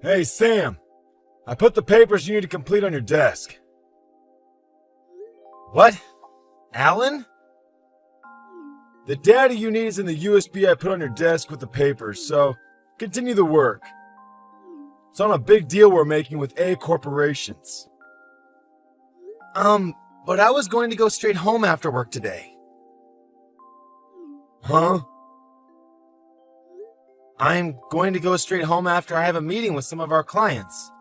Hey, Sam! I put the papers you need to complete on your desk. What? Alan? The data you need is in the USB I put on your desk with the papers, so continue the work. It's on a big deal we're making with A corporations. But I was going to go straight home after work today. Huh? I'm going to go straight home after I have a meeting with some of our clients.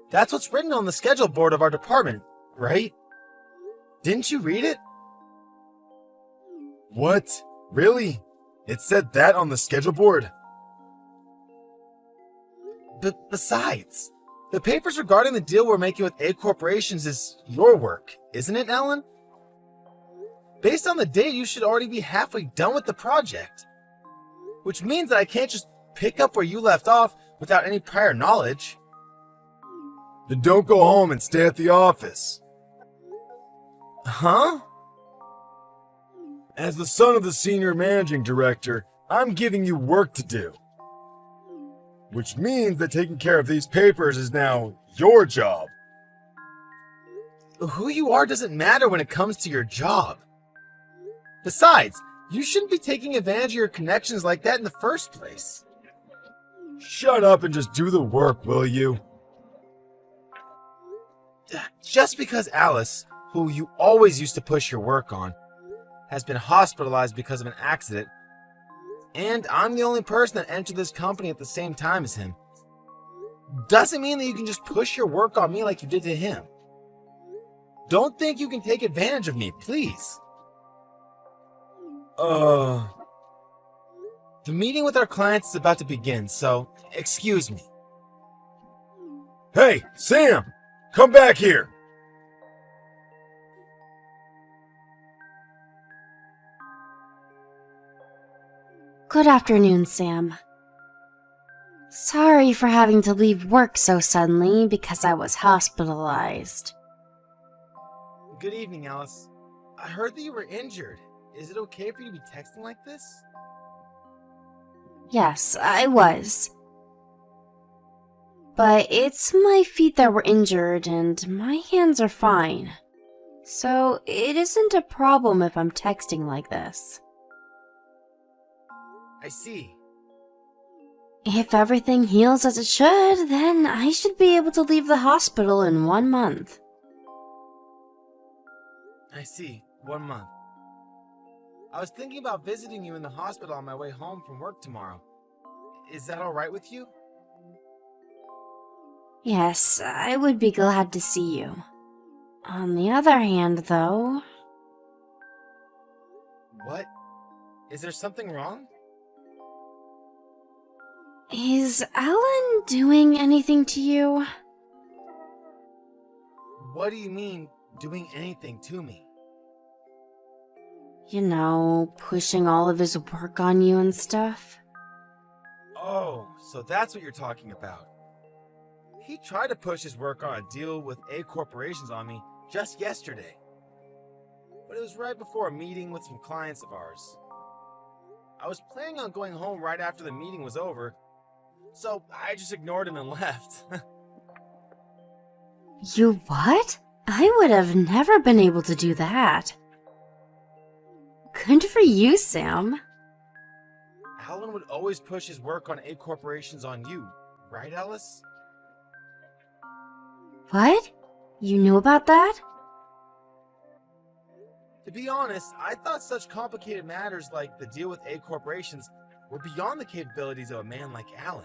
That's what's written on the schedule board of our department, right? Didn't you read it? What? Really? It said that on the schedule board? Besides, the papers regarding the deal we're making with A corporations is your work, isn't it, Alan? Based on the date, you should already be halfway done with the project. Which means that I can't just pick up where you left off without any prior knowledge. Then don't go home and stay at the office. Huh? As the son of the senior managing director, I'm giving you work to do. Which means that taking care of these papers is now your job. Who you are doesn't matter when it comes to your job. Besides, you shouldn't be taking advantage of your connections like that in the first place. Shut up and just do the work, will you? Just because Alice, who you always used to push your work on, has been hospitalized because of an accident, and I'm the only person that entered this company at the same time as him, doesn't mean that you can just push your work on me like you did to him. Don't think you can take advantage of me, please. The meeting with our clients is about to begin, so excuse me. Hey, Sam! Come back here! Good afternoon, Sam. Sorry for having to leave work so suddenly because I was hospitalized. Good evening, Alice. I heard that you were injured. Is it okay for you to be texting like this? Yes, I was. But it's my feet that were injured and my hands are fine. So it isn't a problem if I'm texting like this. I see. If everything heals as it should, then I should be able to leave the hospital in 1 month. I see. 1 month. I was thinking about visiting you in the hospital on my way home from work tomorrow. Is that alright with you? Yes, I would be glad to see you. On the other hand, though... What? Is there something wrong? Is Alan doing anything to you? What do you mean, doing anything to me? You know, pushing all of his work on you and stuff? Oh, so that's what you're talking about. He tried to push his work on a deal with A corporations on me just yesterday. But it was right before a meeting with some clients of ours. I was planning on going home right after the meeting was over, so I just ignored him and left. You what? I would have never been able to do that. Good for you, Sam. Alan would always push his work on A corporations on you, right, Alice? What? You knew about that? To be honest, I thought such complicated matters like the deal with A corporations were beyond the capabilities of a man like Alan.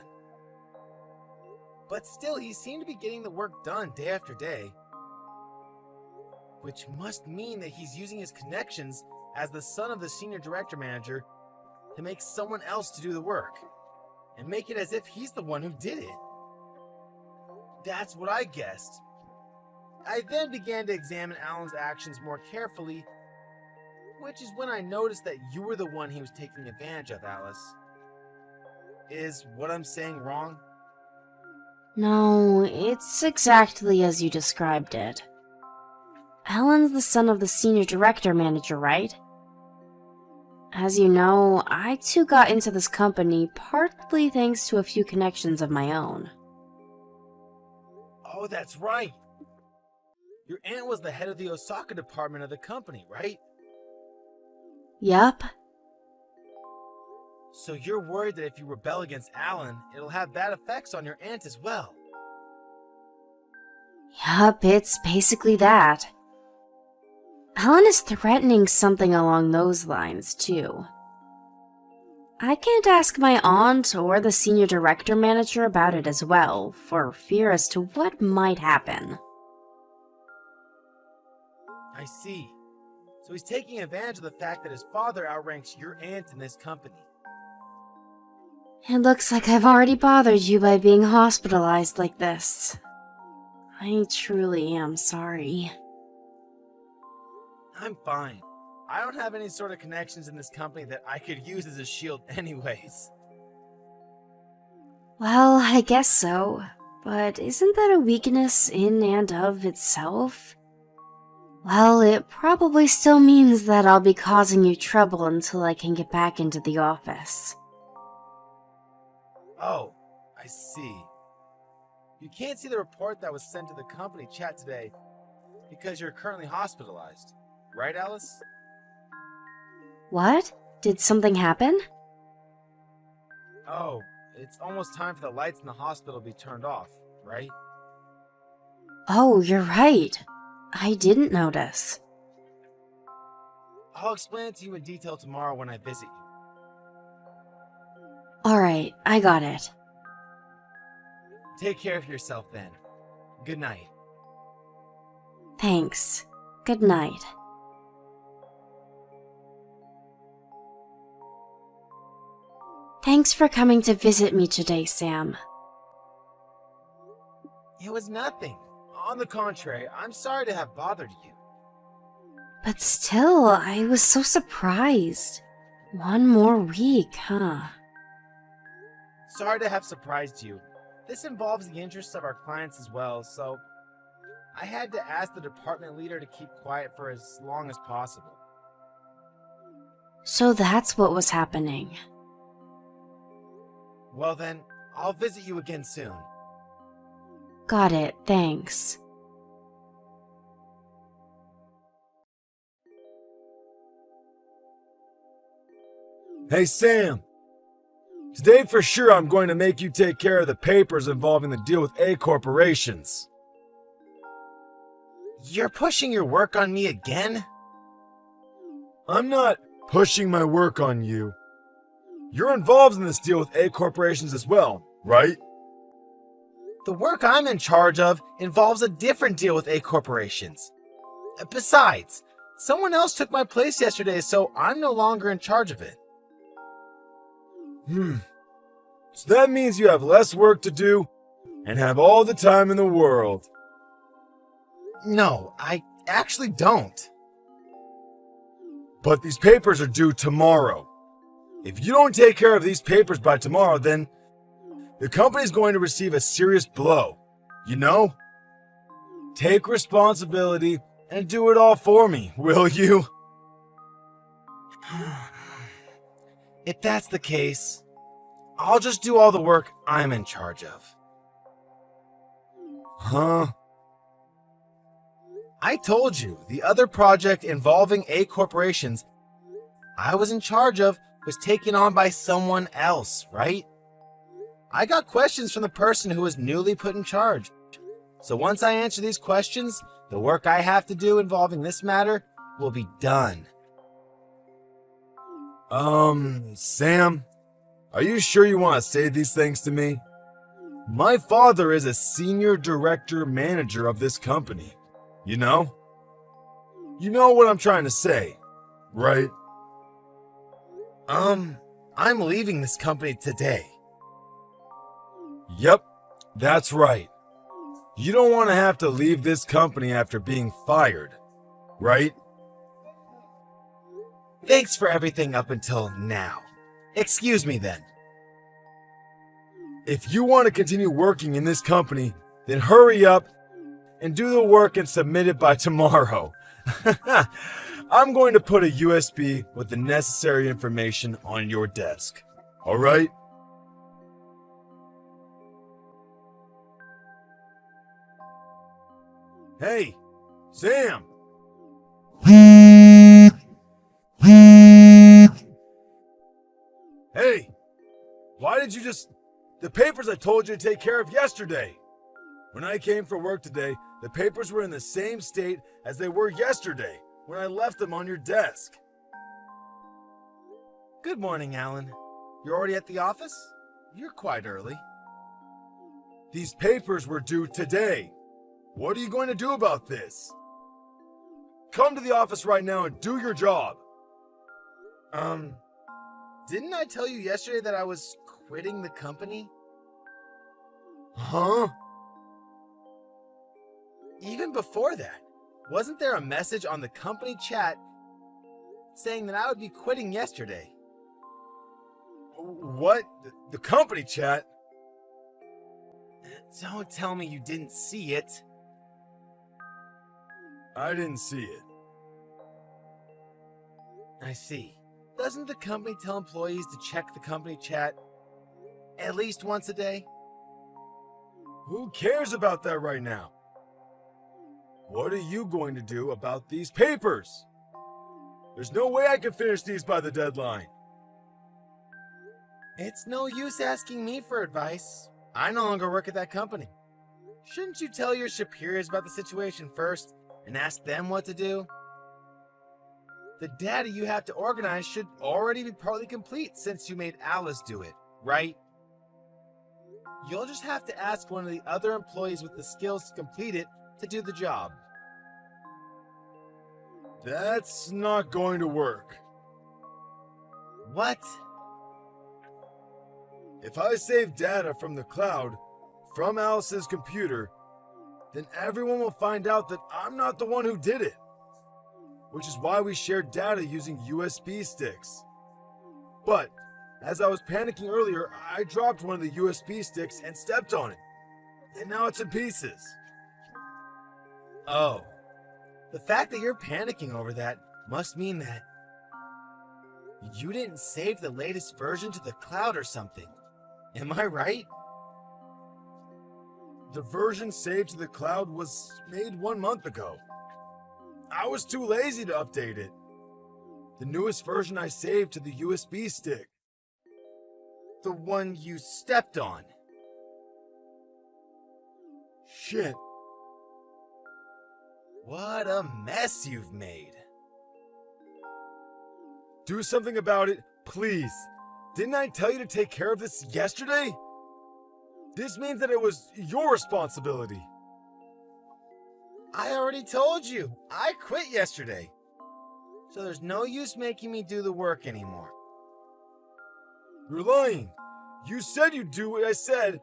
But still, he seemed to be getting the work done day after day. Which must mean that he's using his connections as the son of the senior director manager to make someone else to do the work, and make it as if he's the one who did it. That's what I guessed. I then began to examine Alan's actions more carefully, which is when I noticed that you were the one he was taking advantage of, Alice. Is what I'm saying wrong? No, it's exactly as you described it. Alan's the son of the senior director manager, right? As you know, I too got into this company partly thanks to a few connections of my own. Oh, that's right. Your aunt was the head of the Osaka department of the company, right? Yup. So you're worried that if you rebel against Alan, it'll have bad effects on your aunt as well. Yup, it's basically that. Alan is threatening something along those lines, too. I can't ask my aunt or the senior director manager about it as well, for fear as to what might happen. I see. So he's taking advantage of the fact that his father outranks your aunt in this company. It looks like I've already bothered you by being hospitalized like this. I truly am sorry. I'm fine. I don't have any sort of connections in this company that I could use as a shield anyways. Well, I guess so. But isn't that a weakness in and of itself? Well, it probably still means that I'll be causing you trouble until I can get back into the office. Oh, I see. You can't see the report that was sent to the company chat today because you're currently hospitalized. Right, Alice? What? Did something happen? Oh, it's almost time for the lights in the hospital to be turned off, right? Oh, you're right. I didn't notice. I'll explain it to you in detail tomorrow when I visit you. Alright, I got it. Take care of yourself then. Good night. Thanks. Good night. Thanks for coming to visit me today, Sam. It was nothing. On the contrary, I'm sorry to have bothered you. But still, I was so surprised. One more week, huh? Sorry to have surprised you. This involves the interests of our clients as well, so I had to ask the department leader to keep quiet for as long as possible. So that's what was happening. Well then, I'll visit you again soon. Got it, thanks. Hey, Sam. Today for sure I'm going to make you take care of the papers involving the deal with A corporations. You're pushing your work on me again? I'm not pushing my work on you. You're involved in this deal with A corporations as well, right? The work I'm in charge of involves a different deal with A corporations. Besides, someone else took my place yesterday, so I'm no longer in charge of it. So that means you have less work to do and have all the time in the world. No, I actually don't. But these papers are due tomorrow. If you don't take care of these papers by tomorrow, then the company's going to receive a serious blow. You know? Take responsibility and do it all for me, will you? If that's the case, I'll just do all the work I'm in charge of. Huh? I told you, the other project involving A corporations I was in charge of was taken on by someone else, right? I got questions from the person who was newly put in charge. So once I answer these questions, the work I have to do involving this matter will be done. Sam, are you sure you want to say these things to me? My father is a senior director manager of this company. You know? You know what I'm trying to say, right? I'm leaving this company today. Yep, that's right. You don't want to have to leave this company after being fired, right? Thanks for everything up until now. Excuse me then. If you want to continue working in this company, then hurry up and do the work and submit it by tomorrow. I'm going to put a USB with the necessary information on your desk. All right? Hey, Sam! Hey! Why did you just... The papers I told you to take care of yesterday! When I came for work today, the papers were in the same state as they were yesterday, when I left them on your desk. Good morning, Alan. You're already at the office? You're quite early. These papers were due today. What are you going to do about this? Come to the office right now and do your job. Didn't I tell you yesterday that I was quitting the company? Huh? Even before that, wasn't there a message on the company chat saying that I would be quitting yesterday? What? The company chat? Don't tell me you didn't see it. I didn't see it. I see. Doesn't the company tell employees to check the company chat at least once a day? Who cares about that right now? What are you going to do about these papers? There's no way I can finish these by the deadline. It's no use asking me for advice. I no longer work at that company. Shouldn't you tell your superiors about the situation first and ask them what to do? The data you have to organize should already be partly complete since you made Alice do it, right? You'll just have to ask one of the other employees with the skills to complete it to do the job. That's not going to work. What? If I save data from the cloud, from Alice's computer, then everyone will find out that I'm not the one who did it. Which is why we shared data using USB sticks. But, as I was panicking earlier, I dropped one of the USB sticks and stepped on it. And now it's in pieces. Oh. The fact that you're panicking over that must mean that you didn't save the latest version to the cloud or something. Am I right? The version saved to the cloud was made 1 month ago. I was too lazy to update it. The newest version I saved to the USB stick. The one you stepped on. Shit. What a mess you've made. Do something about it, please. Didn't I tell you to take care of this yesterday? This means that it was your responsibility. I already told you. I quit yesterday. So there's no use making me do the work anymore. You're lying. You said you'd do what I said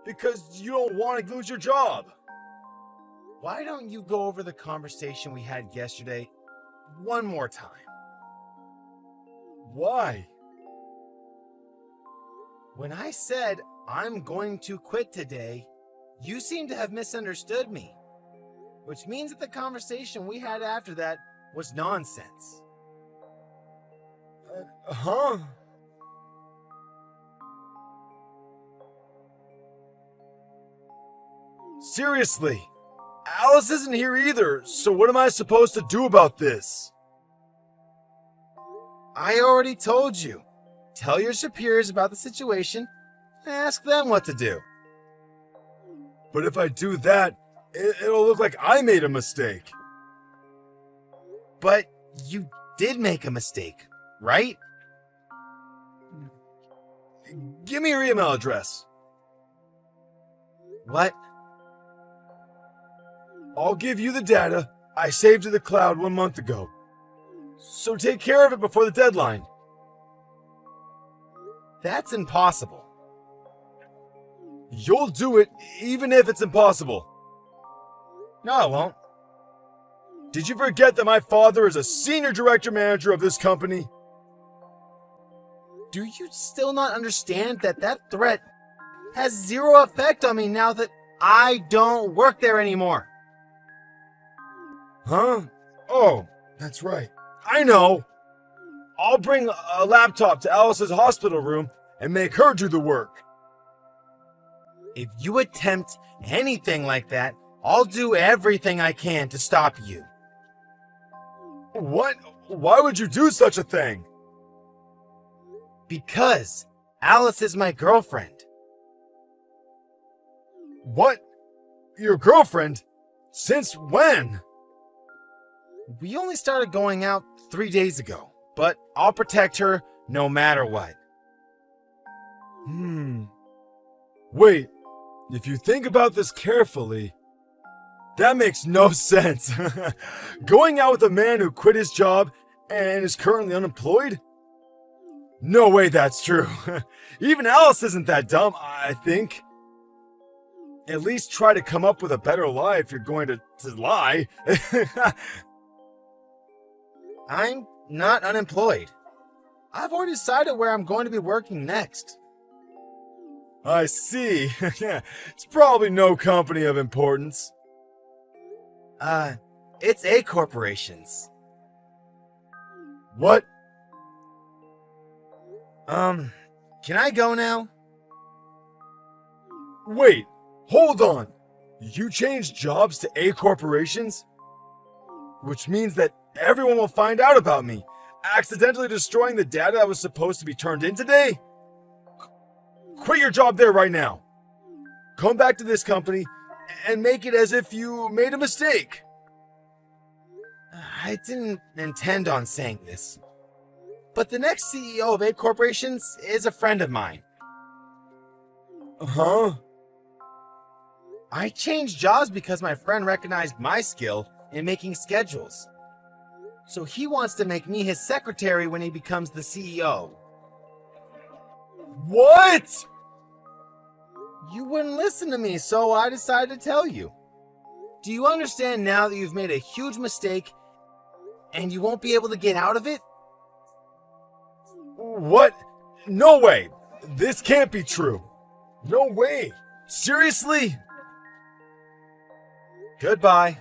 because you don't want to lose your job. Why don't you go over the conversation we had yesterday one more time? Why? When I said I'm going to quit today, you seem to have misunderstood me, which means that the conversation we had after that was nonsense. Huh? Seriously, Alice isn't here either, so what am I supposed to do about this? I already told you. Tell your superiors about the situation and ask them what to do. But if I do that, it'll look like I made a mistake. But you did make a mistake, right? Give me your email address. What? I'll give you the data I saved to the cloud 1 month ago. So take care of it before the deadline. That's impossible. You'll do it even if it's impossible. No, I won't. Did you forget that my father is a senior director manager of this company? Do you still not understand that that threat has zero effect on me now that I don't work there anymore? Huh? Oh, that's right. I know. I'll bring a laptop to Alice's hospital room and make her do the work. If you attempt anything like that, I'll do everything I can to stop you. What? Why would you do such a thing? Because Alice is my girlfriend. What? Your girlfriend? Since when? We only started going out 3 days ago, but I'll protect her no matter what. Wait, if you think about this carefully, that makes no sense. Going out with a man who quit his job and is currently unemployed? No way that's true. Even Alice isn't that dumb, I think. At least try to come up with a better lie if you're going to lie. I'm not unemployed. I've already decided where I'm going to be working next. I see. It's probably no company of importance. It's A corporations. What? Can I go now? Wait, hold on. You changed jobs to A corporations? Which means that everyone will find out about me, accidentally destroying the data that was supposed to be turned in today? Quit your job there right now. Come back to this company and make it as if you made a mistake. I didn't intend on saying this, but the next CEO of A corporations is a friend of mine. Huh? I changed jobs because my friend recognized my skill in making schedules. So he wants to make me his secretary when he becomes the CEO. What? You wouldn't listen to me, so I decided to tell you. Do you understand now that you've made a huge mistake and you won't be able to get out of it? What? No way. This can't be true. No way. Seriously? Goodbye.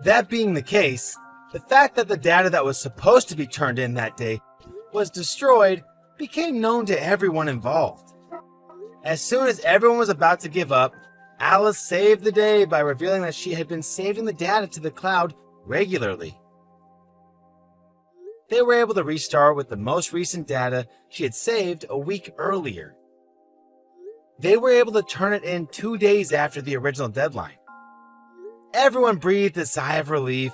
That being the case, the fact that the data that was supposed to be turned in that day was destroyed became known to everyone involved. As soon as everyone was about to give up, Alice saved the day by revealing that she had been saving the data to the cloud regularly. They were able to restart with the most recent data she had saved a week earlier. They were able to turn it in 2 days after the original deadline. Everyone breathed a sigh of relief,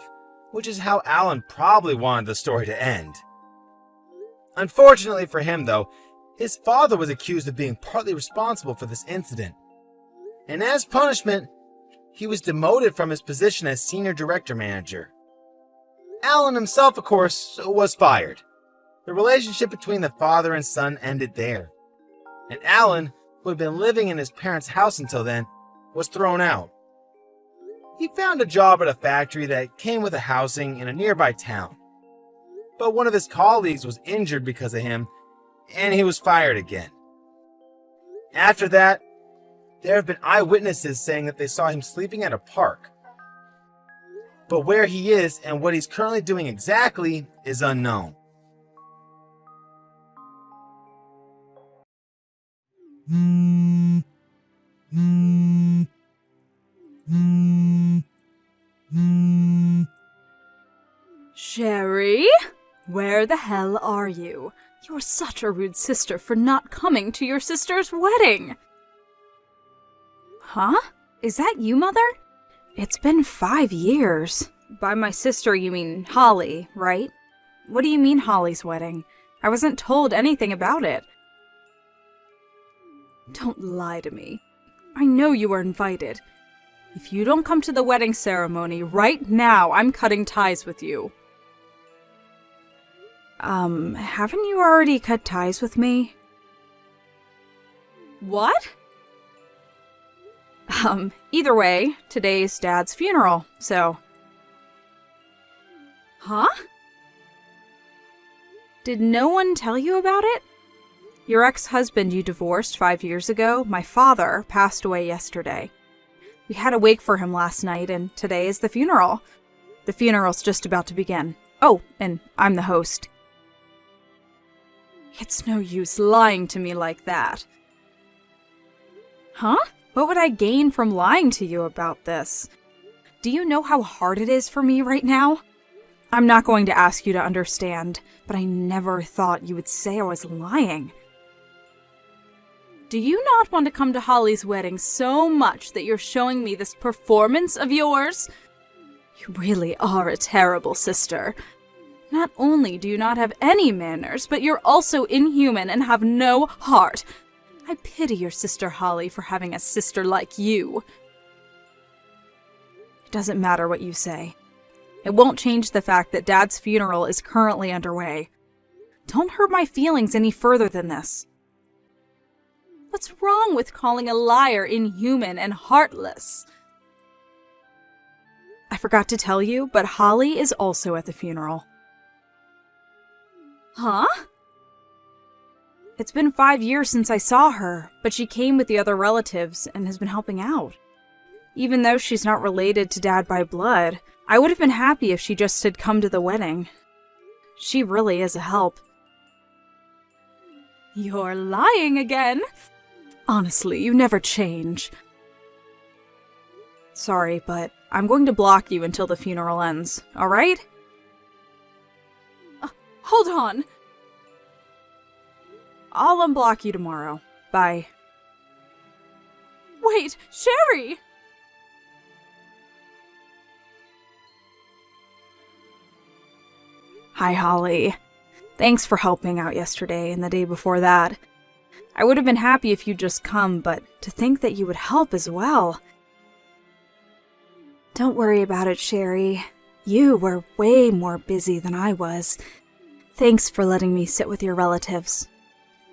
which is how Alan probably wanted the story to end. Unfortunately for him, though, his father was accused of being partly responsible for this incident. And as punishment, he was demoted from his position as senior director manager. Alan himself, of course, was fired. The relationship between the father and son ended there. And Alan, who had been living in his parents' house until then, was thrown out. He found a job at a factory that came with a housing in a nearby town. But one of his colleagues was injured because of him, and he was fired again. After that, there have been eyewitnesses saying that they saw him sleeping at a park. But where he is and what he's currently doing exactly is unknown. Sherry? Where the hell are you? You're such a rude sister for not coming to your sister's wedding. Huh? Is that you, Mother? It's been 5 years. By my sister, you mean Holly, right? What do you mean Holly's wedding? I wasn't told anything about it. Don't lie to me. I know you were invited. If you don't come to the wedding ceremony right now, I'm cutting ties with you. Haven't you already cut ties with me? What? Either way, today's Dad's funeral, so... Huh? Did no one tell you about it? Your ex-husband you divorced 5 years ago, my father, passed away yesterday. We had a wake for him last night, and today is the funeral. The funeral's just about to begin. Oh, and I'm the host. It's no use lying to me like that. Huh? What would I gain from lying to you about this? Do you know how hard it is for me right now? I'm not going to ask you to understand, but I never thought you would say I was lying. Do you not want to come to Holly's wedding so much that you're showing me this performance of yours? You really are a terrible sister. Not only do you not have any manners, but you're also inhuman and have no heart. I pity your sister Holly for having a sister like you. It doesn't matter what you say. It won't change the fact that Dad's funeral is currently underway. Don't hurt my feelings any further than this. What's wrong with calling a liar inhuman and heartless? I forgot to tell you, but Holly is also at the funeral. Huh? It's been 5 years since I saw her, but she came with the other relatives and has been helping out. Even though she's not related to Dad by blood, I would have been happy if she just had come to the wedding. She really is a help. You're lying again. Honestly, you never change. Sorry, but I'm going to block you until the funeral ends, alright? Hold on. I'll unblock you tomorrow. Bye. Wait, Sherry! Hi, Holly. Thanks for helping out yesterday and the day before that. I would have been happy if you'd just come, but to think that you would help as well. Don't worry about it, Sherry. You were way more busy than I was. Thanks for letting me sit with your relatives.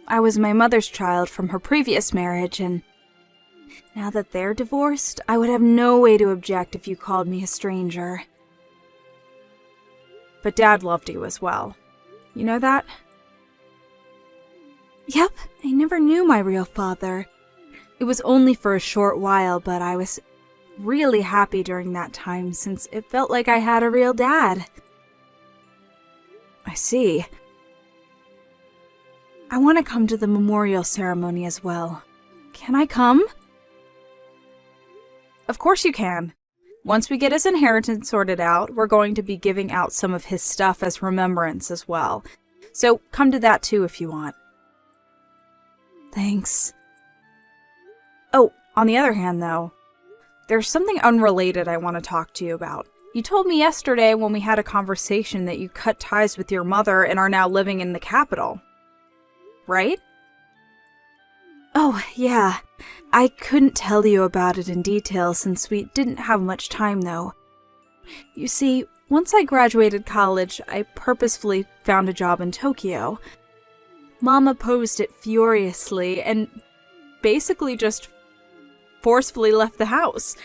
I was my mother's child from her previous marriage, and now that they're divorced, I would have no way to object if you called me a stranger. But Dad loved you as well. You know that? Yep, I never knew my real father. It was only for a short while, but I was really happy during that time since it felt like I had a real dad. I see. I want to come to the memorial ceremony as well. Can I come? Of course you can. Once we get his inheritance sorted out, we're going to be giving out some of his stuff as remembrance as well. So come to that too if you want. Thanks. Oh, on the other hand though, there's something unrelated I want to talk to you about. You told me yesterday when we had a conversation that you cut ties with your mother and are now living in the capital. Right? Oh, yeah. I couldn't tell you about it in detail since we didn't have much time, though. You see, once I graduated college, I purposefully found a job in Tokyo. Mom opposed it furiously and basically just forcefully left the house.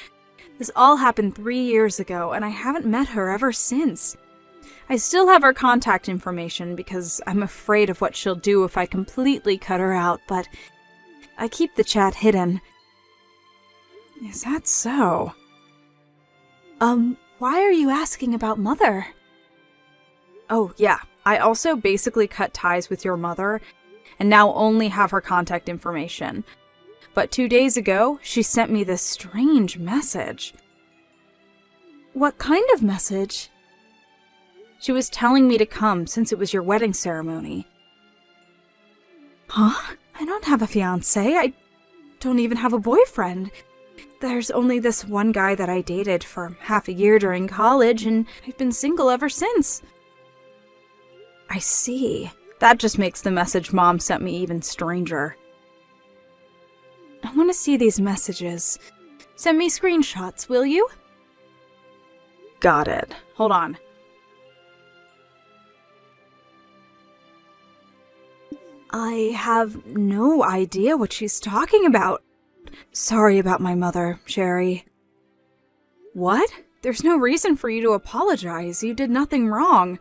This all happened 3 years ago, and I haven't met her ever since. I still have her contact information because I'm afraid of what she'll do if I completely cut her out, but I keep the chat hidden. Is that so? Why are you asking about Mother? Oh, yeah. I also basically cut ties with your mother, and now only have her contact information. But 2 days ago, she sent me this strange message. What kind of message? She was telling me to come since it was your wedding ceremony. Huh? I don't have a fiancé. I don't even have a boyfriend. There's only this one guy that I dated for half a year during college, and I've been single ever since. I see. That just makes the message Mom sent me even stranger. I want to see these messages. Send me screenshots, will you? Got it. Hold on. I have no idea what she's talking about. Sorry about my mother, Sherry. What? There's no reason for you to apologize. You did nothing wrong.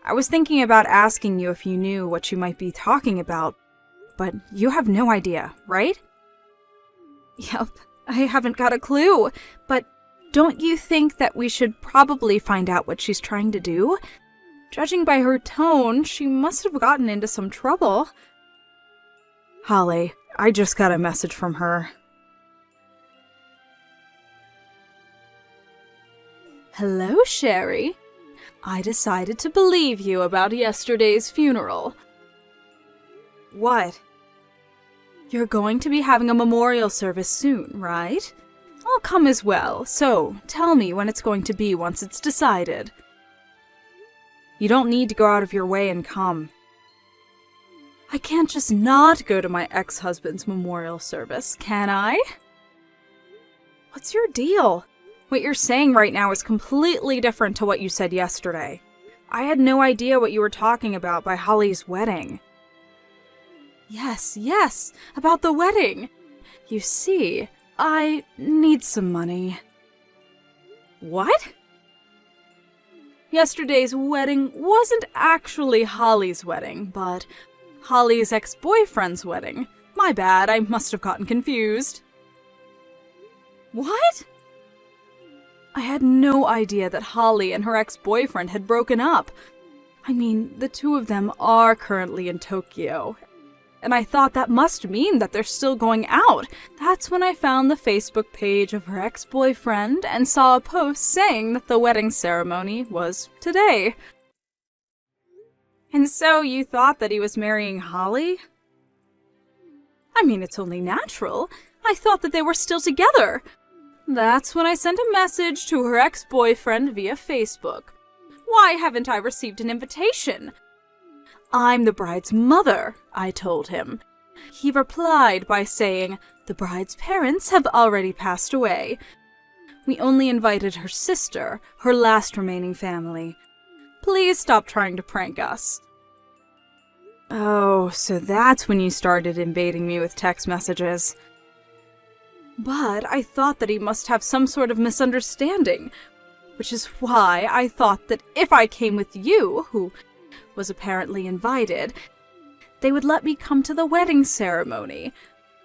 I was thinking about asking you if you knew what you might be talking about, but you have no idea, right? Yep, I haven't got a clue, but don't you think that we should probably find out what she's trying to do? Judging by her tone, she must have gotten into some trouble. Holly, I just got a message from her. Hello, Sherry. I decided to believe you about yesterday's funeral. What? You're going to be having a memorial service soon, right? I'll come as well, so tell me when it's going to be once it's decided. You don't need to go out of your way and come. I can't just not go to my ex-husband's memorial service, can I? What's your deal? What you're saying right now is completely different to what you said yesterday. I had no idea what you were talking about by Holly's wedding. Yes, about the wedding. You see, I need some money. What? Yesterday's wedding wasn't actually Holly's wedding, but Holly's ex-boyfriend's wedding. My bad, I must have gotten confused. What? I had no idea that Holly and her ex-boyfriend had broken up. I mean, the two of them are currently in Tokyo, and I thought that must mean that they're still going out. That's when I found the Facebook page of her ex-boyfriend and saw a post saying that the wedding ceremony was today. And so you thought that he was marrying Holly? I mean, it's only natural. I thought that they were still together. That's when I sent a message to her ex-boyfriend via Facebook. Why haven't I received an invitation? I'm the bride's mother, I told him. He replied by saying, the bride's parents have already passed away. We only invited her sister, her last remaining family. Please stop trying to prank us. Oh, so that's when you started invading me with text messages. But I thought that he must have some sort of misunderstanding, which is why I thought that if I came with you, who was apparently invited, they would let me come to the wedding ceremony.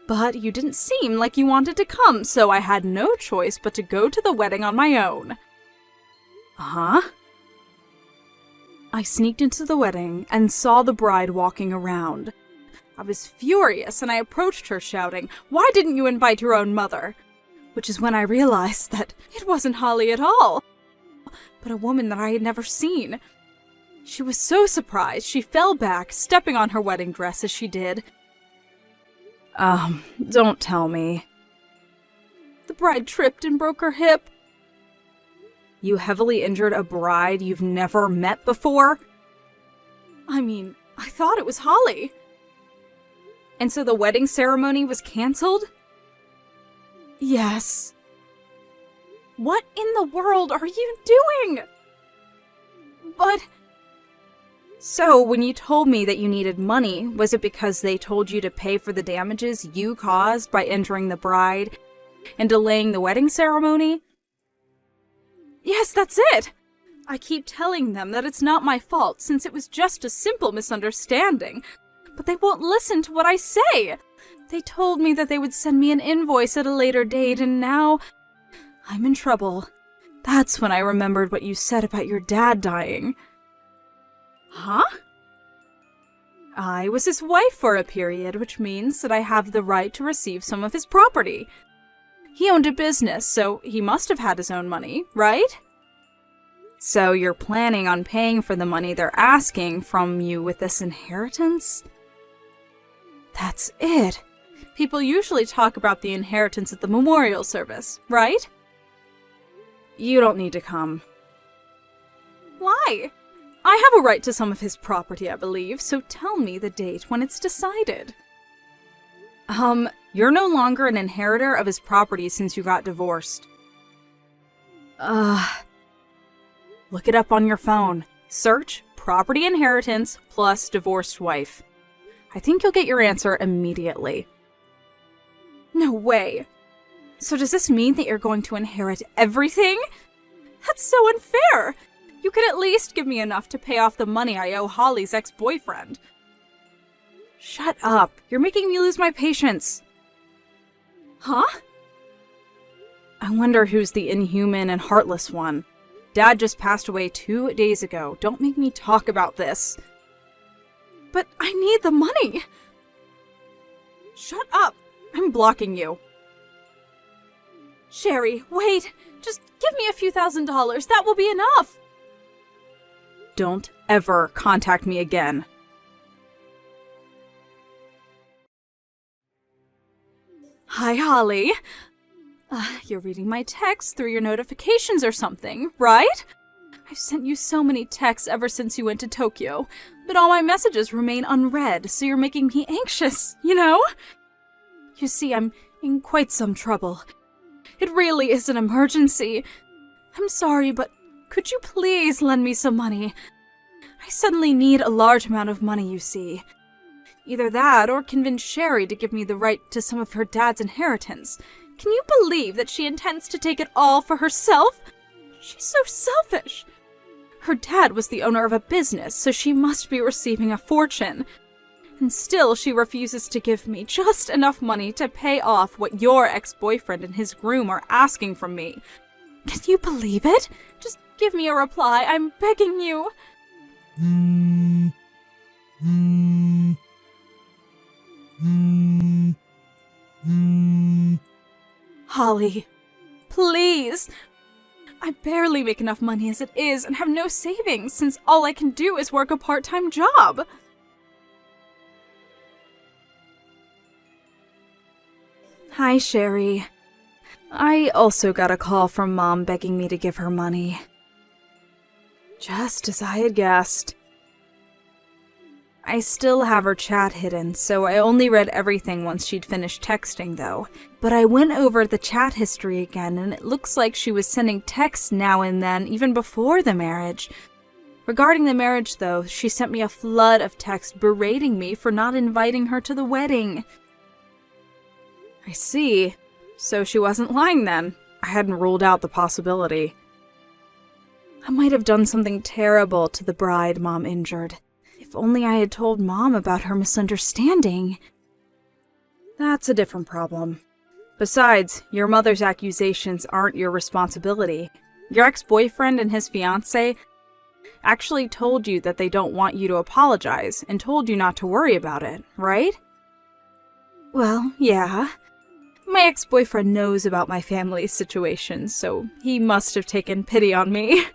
But you didn't seem like you wanted to come, so I had no choice but to go to the wedding on my own. Huh? I sneaked into the wedding and saw the bride walking around. I was furious and I approached her shouting, "Why didn't you invite your own mother?" Which is when I realized that it wasn't Holly at all, but a woman that I had never seen. She was so surprised she fell back, stepping on her wedding dress as she did. Don't tell me. The bride tripped and broke her hip. You heavily injured a bride you've never met before? I mean, I thought it was Holly. And so the wedding ceremony was canceled? Yes. What in the world are you doing? But... So, when you told me that you needed money, was it because they told you to pay for the damages you caused by injuring the bride and delaying the wedding ceremony? Yes, that's it! I keep telling them that it's not my fault since it was just a simple misunderstanding, but they won't listen to what I say. They told me that they would send me an invoice at a later date, and now I'm in trouble. That's when I remembered what you said about your dad dying. Huh? I was his wife for a period, which means that I have the right to receive some of his property. He owned a business, so he must have had his own money, right? So you're planning on paying for the money they're asking from you with this inheritance? That's it. People usually talk about the inheritance at the memorial service, right? You don't need to come. Why? I have a right to some of his property, I believe, so tell me the date when it's decided. You're no longer an inheritor of his property since you got divorced. Look it up on your phone. Search property inheritance plus divorced wife. I think you'll get your answer immediately. No way. So does this mean that you're going to inherit everything? That's so unfair. You could at least give me enough to pay off the money I owe Holly's ex-boyfriend. Shut up. You're making me lose my patience. Huh? I wonder who's the inhuman and heartless one. Dad just passed away 2 days ago. Don't make me talk about this. But I need the money. Shut up. I'm blocking you. Sherry, wait. Just give me a few $1,000s. That will be enough. Don't ever contact me again. Hi, Holly. You're reading my texts through your notifications or something, right? I've sent you so many texts ever since you went to Tokyo, but all my messages remain unread, so you're making me anxious, you know? You see, I'm in quite some trouble. It really is an emergency. I'm sorry, but could you please lend me some money? I suddenly need a large amount of money, you see. Either that or convince Sherry to give me the right to some of her dad's inheritance. Can you believe that she intends to take it all for herself? She's so selfish. Her dad was the owner of a business, so she must be receiving a fortune. And still she refuses to give me just enough money to pay off what your ex-boyfriend and his groom are asking from me. Can you believe it? Just give me a reply, I'm begging you. Holly, please. I barely make enough money as it is and have no savings since all I can do is work a part-time job. Hi, Sherry. I also got a call from Mom begging me to give her money. Just as I had guessed. I still have her chat hidden, so I only read everything once she'd finished texting, though. But I went over the chat history again, and it looks like she was sending texts now and then, even before the marriage. Regarding the marriage, though, she sent me a flood of texts berating me for not inviting her to the wedding. I see. So she wasn't lying then. I hadn't ruled out the possibility. I might have done something terrible to the bride Mom injured. If only I had told Mom about her misunderstanding. That's a different problem. Besides, your mother's accusations aren't your responsibility. Your ex-boyfriend and his fiancée actually told you that they don't want you to apologize and told you not to worry about it, right? Well, yeah. My ex-boyfriend knows about my family's situation, so he must have taken pity on me.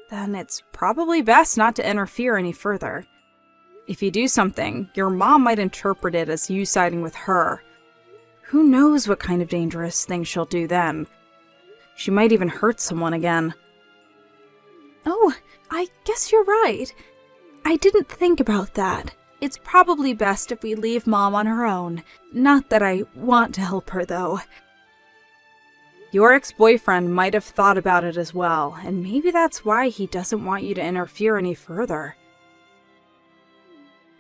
Then it's probably best not to interfere any further. If you do something, your mom might interpret it as you siding with her. Who knows what kind of dangerous thing she'll do then? She might even hurt someone again. Oh, I guess you're right. I didn't think about that. It's probably best if we leave Mom on her own. Not that I want to help her, though. Your ex-boyfriend might have thought about it as well, and maybe that's why he doesn't want you to interfere any further.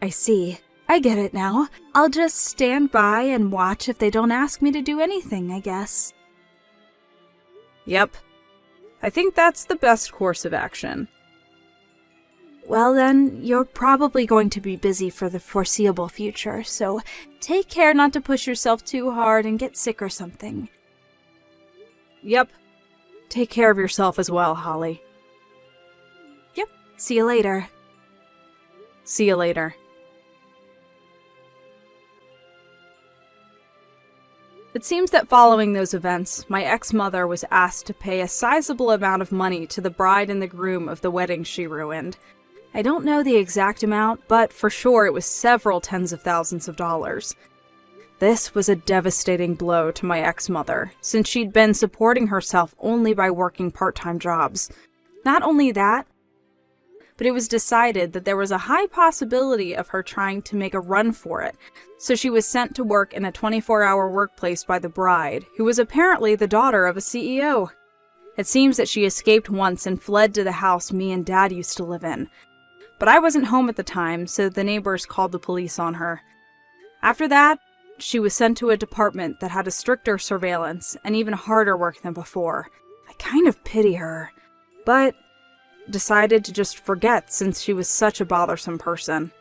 I see. I get it now. I'll just stand by and watch if they don't ask me to do anything, I guess. Yep. I think that's the best course of action. Well then, you're probably going to be busy for the foreseeable future, so take care not to push yourself too hard and get sick or something. Yep. Take care of yourself as well, Holly. Yep. See you later. See you later. It seems that following those events, my ex-mother was asked to pay a sizable amount of money to the bride and the groom of the wedding she ruined. I don't know the exact amount, but for sure it was several tens of thousands of dollars. This was a devastating blow to my ex-mother, since she'd been supporting herself only by working part-time jobs. Not only that, but it was decided that there was a high possibility of her trying to make a run for it, so she was sent to work in a 24-hour workplace by the bride, who was apparently the daughter of a CEO. It seems that she escaped once and fled to the house me and Dad used to live in. But I wasn't home at the time, so the neighbors called the police on her. After that, she was sent to a department that had a stricter surveillance and even harder work than before. I kind of pity her, but decided to just forget since she was such a bothersome person.